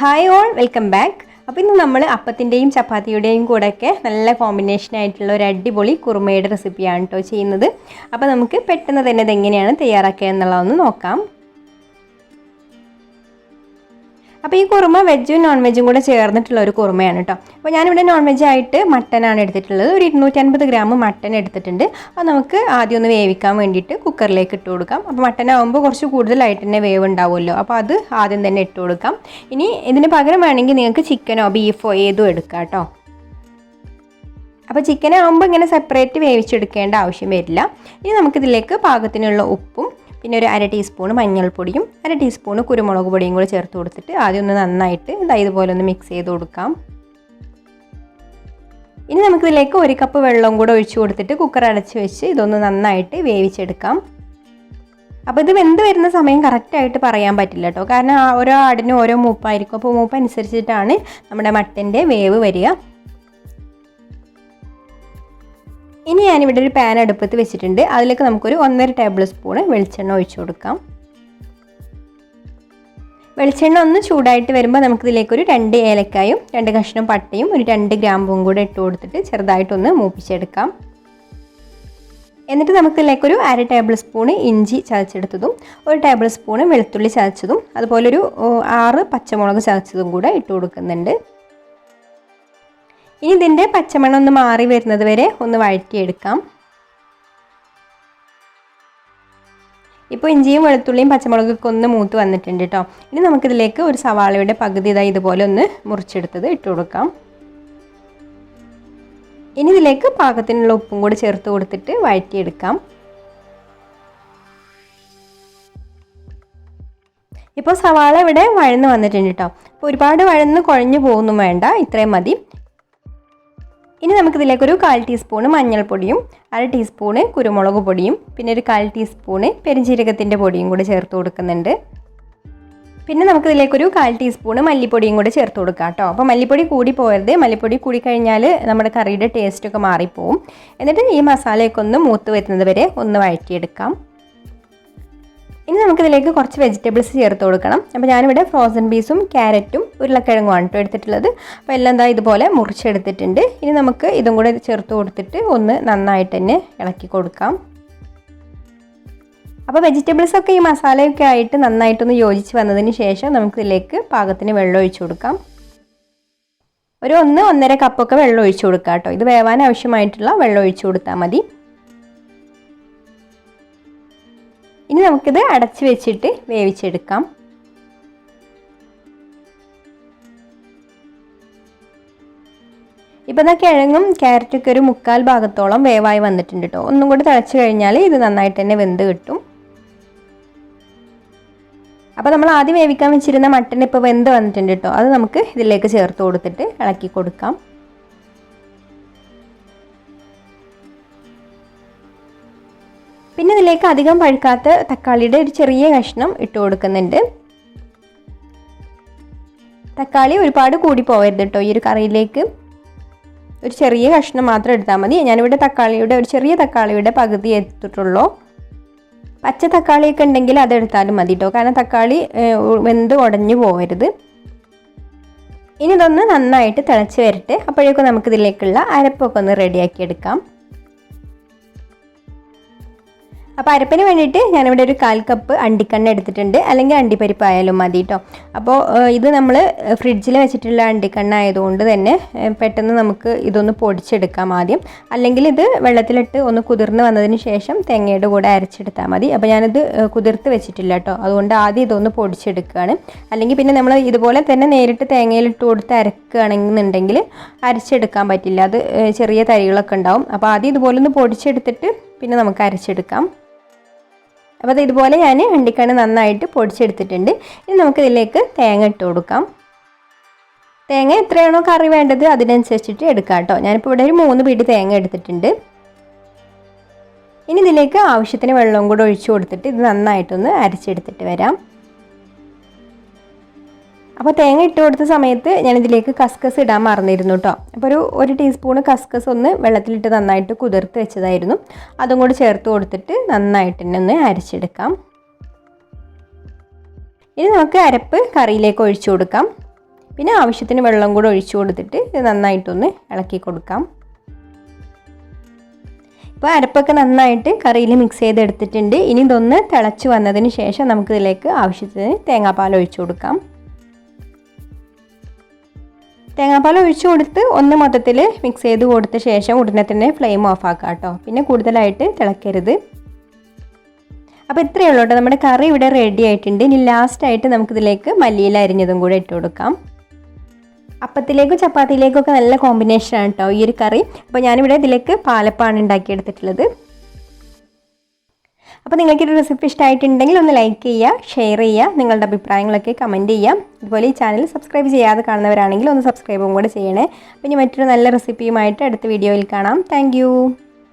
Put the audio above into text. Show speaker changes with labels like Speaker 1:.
Speaker 1: Hi all, welcome back. അപ്പോൾ ഇന്ന് നമ്മൾ അപ്പത്തിൻ്റെയും ചപ്പാത്തിയുടെയും കൂടെയൊക്കെ നല്ല കോമ്പിനേഷൻ ആയിട്ടുള്ള ഒരു അടിപൊളി കുറുമയുടെ റെസിപ്പിയാണ് കേട്ടോ ചെയ്യുന്നത്. അപ്പോൾ നമുക്ക് പെട്ടെന്ന് തന്നെ ഇതെങ്ങനെയാണ് തയ്യാറാക്കുക എന്നുള്ളതൊന്ന് നോക്കാം. അപ്പോൾ ഈ കുറുമ വെജും നോൺ വെജും കൂടെ ചേർന്നിട്ടുള്ള ഒരു കുറുമയാണ് കേട്ടോ. അപ്പോൾ ഞാനിവിടെ നോൺ വെജ് ആയിട്ട് മട്ടനാണ് എടുത്തിട്ടുള്ളത്. ഒരു 250 ഗ്രാം മട്ടൻ എടുത്തിട്ടുണ്ട്. അപ്പോൾ നമുക്ക് ആദ്യം ഒന്ന് വേവിക്കാൻ വേണ്ടിയിട്ട് കുക്കറിലേക്ക് ഇട്ട് കൊടുക്കാം. അപ്പോൾ മട്ടനാകുമ്പോൾ കുറച്ച് കൂടുതലായിട്ട് തന്നെ വേവ് ഉണ്ടാവുമല്ലോ, അപ്പോൾ അത് ആദ്യം തന്നെ ഇട്ട് കൊടുക്കാം. ഇനി ഇതിന് പകരം വേണമെങ്കിൽ നിങ്ങൾക്ക് ചിക്കനോ ബീഫോ ഏതും എടുക്കാം കേട്ടോ. അപ്പോൾ ചിക്കനാകുമ്പോൾ ഇങ്ങനെ സെപ്പറേറ്റ് വേവിച്ചെടുക്കേണ്ട ആവശ്യം വരില്ല. ഇനി നമുക്കിതിലേക്ക് പാകത്തിനുള്ള ഉപ്പും പിന്നെ ഒരു 1/2 ടീസ്പൂൺ മഞ്ഞൾപ്പൊടിയും 1/2 ടീസ്പൂൺ കുരുമുളക് പൊടിയും കൂടി ചേർത്ത് കൊടുത്തിട്ട് ആദ്യം ഒന്ന് നന്നായിട്ട് ഇതുപോലെ ഒന്ന് മിക്സ് ചെയ്ത് കൊടുക്കാം. ഇനി നമുക്കിതിലേക്ക് 1 കപ്പ് വെള്ളം കൂടെ ഒഴിച്ചു കൊടുത്തിട്ട് കുക്കർ അടച്ച് വെച്ച് ഇതൊന്ന് നന്നായിട്ട് വേവിച്ചെടുക്കാം. അപ്പോൾ ഇത് വെന്ത് വരുന്ന സമയം കറക്റ്റായിട്ട് പറയാൻ പറ്റില്ല കേട്ടോ, കാരണം ഓരോ ആടിനും ഓരോ മൂപ്പായിരിക്കും. അപ്പോൾ മൂപ്പ് അനുസരിച്ചിട്ടാണ് നമ്മുടെ മട്ടൻ്റെ വേവ് വരിക. ഇനി ഞാനിവിടെ ഒരു പാൻ അടുപ്പത്ത് വെച്ചിട്ടുണ്ട്. അതിലേക്ക് നമുക്കൊരു 1.5 ടേബിൾ സ്പൂൺ വെളിച്ചെണ്ണ ഒഴിച്ചു കൊടുക്കാം. വെളിച്ചെണ്ണ ഒന്ന് ചൂടായിട്ട് വരുമ്പോൾ നമുക്കിതിലേക്കൊരു 2 ഏലക്കായും 2 കഷ്ണം പട്ടയും ഒരു 2 ഗ്രാമ്പും കൂടെ ഇട്ട് കൊടുത്തിട്ട് ചെറുതായിട്ടൊന്ന് മൂപ്പിച്ചെടുക്കാം. എന്നിട്ട് നമുക്കിതിലേക്കൊരു 1/2 ടേബിൾ സ്പൂൺ ഇഞ്ചി ചതച്ചെടുത്തതും 1 ടേബിൾ സ്പൂൺ വെളുത്തുള്ളി ചതച്ചതും അതുപോലൊരു 6 പച്ചമുളക് ചതച്ചതും കൂടെ ഇട്ട് കൊടുക്കുന്നുണ്ട്. ഇനി ഇതിൻ്റെ പച്ചമണം ഒന്ന് മാറി വരുന്നത് വരെ ഒന്ന് വഴറ്റിയെടുക്കാം. ഇപ്പോൾ ഇഞ്ചിയും വെളുത്തുള്ളിയും പച്ചമുളകൊക്കെ ഒന്ന് മൂത്ത് വന്നിട്ടുണ്ട് കേട്ടോ. ഇനി നമുക്കിതിലേക്ക് ഒരു സവാളയുടെ പകുതി ഇതുപോലെ ഒന്ന് മുറിച്ചെടുത്തത് ഇട്ട് കൊടുക്കാം. ഇനി ഇതിലേക്ക് പാകത്തിനുള്ള ഉപ്പും കൂടി ചേർത്ത് കൊടുത്തിട്ട് വഴറ്റിയെടുക്കാം. ഇപ്പോൾ സവാള ഇവിടെ വഴന്ന് വന്നിട്ടുണ്ട് കേട്ടോ. അപ്പോൾ ഒരുപാട് വഴന്ന് കുഴഞ്ഞു പോകുന്നു വേണ്ട, ഇത്രയും മതി. ഇനി നമുക്കിതിലേക്കൊരു 1/4 ടീസ്പൂൺ മഞ്ഞൾപ്പൊടിയും 1/2 ടീസ്പൂണ് കുരുമുളക് പൊടിയും പിന്നെ ഒരു 1/4 ടീസ്പൂണ് പെരുംജീരകത്തിൻ്റെ പൊടിയും കൂടി ചേർത്ത് കൊടുക്കുന്നുണ്ട്. പിന്നെ നമുക്കിതിലേക്കൊരു 1/4 ടീസ്പൂണ് മല്ലിപ്പൊടിയും കൂടി ചേർത്ത് കൊടുക്കാം കേട്ടോ. അപ്പോൾ മല്ലിപ്പൊടി കൂടി പോകരുത്, മല്ലിപ്പൊടി കൂടി കഴിഞ്ഞാൽ നമ്മുടെ കറിയുടെ ടേസ്റ്റൊക്കെ മാറിപ്പോവും. എന്നിട്ട് ഈ മസാലയൊക്കെ ഒന്ന് മൂത്ത് വരുന്നത് വരെ ഒന്ന് വഴറ്റിയെടുക്കാം. ഇനി നമുക്കിതിലേക്ക് കുറച്ച് വെജിറ്റബിൾസ് ചേർത്ത് കൊടുക്കണം. അപ്പോൾ ഞാനിവിടെ ഫ്രോസൺ പീസും ക്യാരറ്റും ഉരുളക്കിഴങ്ങുമാണ് കേട്ടോ എടുത്തിട്ടുള്ളത്. അപ്പോൾ എല്ലാം ഇതുപോലെ മുറിച്ചെടുത്തിട്ടുണ്ട്. ഇനി നമുക്ക് ഇതും കൂടെ ചേർത്ത് കൊടുത്തിട്ട് ഒന്ന് നന്നായിട്ട് തന്നെ ഇളക്കി കൊടുക്കാം. അപ്പോൾ വെജിറ്റബിൾസൊക്കെ ഈ മസാലയൊക്കെ ആയിട്ട് നന്നായിട്ടൊന്ന് യോജിച്ച് വന്നതിന് ശേഷം നമുക്കിതിലേക്ക് പാകത്തിന് വെള്ളം ഒഴിച്ചു കൊടുക്കാം. ഒരു 1-1.5 കപ്പൊക്കെ വെള്ളം ഒഴിച്ചു കൊടുക്കാം കേട്ടോ. ഇത് വേവാൻ ആവശ്യമായിട്ടുള്ള വെള്ളം ഒഴിച്ചു കൊടുത്താൽ മതി. ഇനി നമുക്കിത് അടച്ച് വെച്ചിട്ട് വേവിച്ചെടുക്കാം. ഇപ്പോൾ കിഴങ്ങും ക്യാരറ്റൊക്കെ ഒരു 1/4 ഭാഗത്തോളം വേവായി വന്നിട്ടുണ്ട് കേട്ടോ. ഒന്നും കൂടി തിളച്ച് കഴിഞ്ഞാൽ ഇത് നന്നായിട്ട് തന്നെ വെന്ത് കിട്ടും. അപ്പോൾ നമ്മൾ ആദ്യം വേവിക്കാൻ വെച്ചിരുന്ന മട്ടൻ ഇപ്പോൾ വെന്ത് വന്നിട്ടുണ്ട് കേട്ടോ. അത് നമുക്ക് ഇതിലേക്ക് ചേർത്ത് കൊടുത്തിട്ട് ഇളക്കി കൊടുക്കാം. പിന്നെ ഇതിലേക്ക് അധികം പഴുക്കാത്ത തക്കാളിയുടെ ഒരു ചെറിയ കഷ്ണം ഇട്ട് കൊടുക്കുന്നുണ്ട്. തക്കാളി ഒരുപാട് കൂടി പോകരുത് കേട്ടോ. ഈ ഒരു കറിയിലേക്ക് ഒരു ചെറിയ കഷ്ണം മാത്രം എടുത്താൽ മതി. ഞാനിവിടെ ഒരു ചെറിയ തക്കാളിയുടെ പകുതി എടുത്തിട്ടുള്ളൂ. പച്ച തക്കാളിയൊക്കെ ഉണ്ടെങ്കിൽ അതെടുത്താലും മതി കേട്ടോ, കാരണം തക്കാളി വെന്ത് ഉടഞ്ഞു പോകരുത്. ഇനി ഇതൊന്ന് നന്നായിട്ട് തിളച്ച് വരട്ടെ. അപ്പോഴേക്കും നമുക്കിതിലേക്കുള്ള അരപ്പൊക്കെ ഒന്ന് റെഡിയാക്കി എടുക്കാം. അപ്പോൾ അരപ്പിന് വേണ്ടിയിട്ട് ഞാനിവിടെ ഒരു 1/4 കപ്പ് അണ്ടിക്കണ്ണ എടുത്തിട്ടുണ്ട്, അല്ലെങ്കിൽ അണ്ടിപ്പരിപ്പ് ആയാലും മതി കേട്ടോ. അപ്പോൾ ഇത് നമ്മൾ ഫ്രിഡ്ജിൽ വെച്ചിട്ടുള്ള അണ്ടിക്കണ്ണ ആയതുകൊണ്ട് തന്നെ പെട്ടെന്ന് നമുക്ക് ഇതൊന്ന് പൊടിച്ചെടുക്കാം ആദ്യം. അല്ലെങ്കിൽ ഇത് വെള്ളത്തിലിട്ട് ഒന്ന് കുതിർന്ന് വന്നതിന് ശേഷം തേങ്ങയുടെ കൂടെ അരച്ചെടുത്താൽ മതി. അപ്പോൾ ഞാനിത് കുതിർത്ത് വെച്ചിട്ടില്ല കേട്ടോ, അതുകൊണ്ട് ആദ്യം ഇതൊന്ന് പൊടിച്ചെടുക്കുകയാണ്. അല്ലെങ്കിൽ പിന്നെ നമ്മൾ ഇതുപോലെ തന്നെ നേരിട്ട് തേങ്ങയിലിട്ട് കൊടുത്ത് അരക്കുകയാണെന്നുണ്ടെങ്കിൽ അരച്ചെടുക്കാൻ പറ്റില്ല, അത് ചെറിയ തരികളൊക്കെ ഉണ്ടാവും. അപ്പോൾ ആദ്യം ഇതുപോലെ ഒന്ന് പൊടിച്ചെടുത്തിട്ട് പിന്നെ നമുക്ക് അരച്ചെടുക്കാം. അപ്പോൾ ഇതുപോലെ ഞാൻ അണ്ടിക്കണ്ണ നന്നായിട്ട് പൊടിച്ചെടുത്തിട്ടുണ്ട്. ഇനി നമുക്കിതിലേക്ക് തേങ്ങ ഇട്ട് കൊടുക്കാം. തേങ്ങ എത്രയാണോ കറി വേണ്ടത് അതിനനുസരിച്ചിട്ട് എടുക്കാം കേട്ടോ. ഞാനിപ്പോൾ ഇവിടെ ഒരു 3 പിടി തേങ്ങ എടുത്തിട്ടുണ്ട്. ഇനി ഇതിലേക്ക് ആവശ്യത്തിന് വെള്ളം കൂടെ ഒഴിച്ചു കൊടുത്തിട്ട് ഇത് നന്നായിട്ടൊന്ന് അരച്ചെടുത്തിട്ട് വരാം. അപ്പോൾ തേങ്ങ ഇട്ട് കൊടുത്ത സമയത്ത് ഞാനിതിലേക്ക് കസ്കസ് ഇടാൻ മറന്നിരുന്നു കേട്ടോ. അപ്പോൾ ഒരു ടീസ്പൂൺ കസ്കസ് ഒന്ന് വെള്ളത്തിലിട്ട് നന്നായിട്ട് കുതിർത്ത് വെച്ചതായിരുന്നു. അതും കൂടി ചേർത്ത് കൊടുത്തിട്ട് നന്നായിട്ട് തന്നെ ഒന്ന് അരച്ചെടുക്കാം. ഇനി നമുക്ക് അരപ്പ് കറിയിലേക്ക് ഒഴിച്ചു കൊടുക്കാം. പിന്നെ ആവശ്യത്തിന് വെള്ളം കൂടെ ഒഴിച്ചു കൊടുത്തിട്ട് ഇത് നന്നായിട്ടൊന്ന് ഇളക്കി കൊടുക്കാം. ഇപ്പോൾ അരപ്പൊക്കെ നന്നായിട്ട് കറിയിൽ മിക്സ് ചെയ്തെടുത്തിട്ടുണ്ട്. ഇനി ഇതൊന്ന് തിളച്ച് വന്നതിന് ശേഷം നമുക്കിതിലേക്ക് ആവശ്യത്തിന് തേങ്ങാപ്പാൽ ഒഴിച്ചു കൊടുക്കാം. തേങ്ങാപ്പാൽ ഒഴിച്ചു കൊടുത്ത് ഒന്ന് മൊത്തത്തിൽ മിക്സ് ചെയ്ത് കൊടുത്ത ശേഷം ഉടനെ തന്നെ ഫ്ലെയിം ഓഫ് ആക്കാം കേട്ടോ. പിന്നെ കൂടുതലായിട്ട് തിളക്കരുത്. അപ്പോൾ ഇത്രയേ ഉള്ളൂ കേട്ടോ. നമ്മുടെ കറി ഇവിടെ റെഡി ആയിട്ടുണ്ട്. ഇനി ലാസ്റ്റായിട്ട് നമുക്കിതിലേക്ക് മല്ലിയില അരിഞ്ഞതും കൂടെ ഇട്ട് കൊടുക്കാം. അപ്പത്തിലേക്കും ചപ്പാത്തിയിലേക്കൊക്കെ നല്ല കോമ്പിനേഷനാണ് കേട്ടോ ഈ ഒരു കറി. അപ്പോൾ ഞാനിവിടെ ഇതിലേക്ക് പാലപ്പമാണ് ഉണ്ടാക്കിയെടുത്തിട്ടുള്ളത്. അപ്പോൾ നിങ്ങൾക്ക് ഈ റെസിപ്പി ഇഷ്ടമായിട്ടുണ്ടെങ്കിൽ ഒന്ന് ലൈക്ക് ചെയ്യുക, ഷെയർ ചെയ്യുക, നിങ്ങളുടെ അഭിപ്രായങ്ങളൊക്കെ കമൻറ്റ് ചെയ്യാം. അതുപോലെ ഈ ചാനൽ സബ്സ്ക്രൈബ് ചെയ്യാതെ കാണുന്നവരാണെങ്കിൽ ഒന്ന് സബ്സ്ക്രൈബും കൂടെ ചെയ്യണേ. അപ്പോൾ ഇനി മറ്റൊരു നല്ല റെസിപ്പിയുമായിട്ട് അടുത്ത വീഡിയോയിൽ കാണാം. താങ്ക്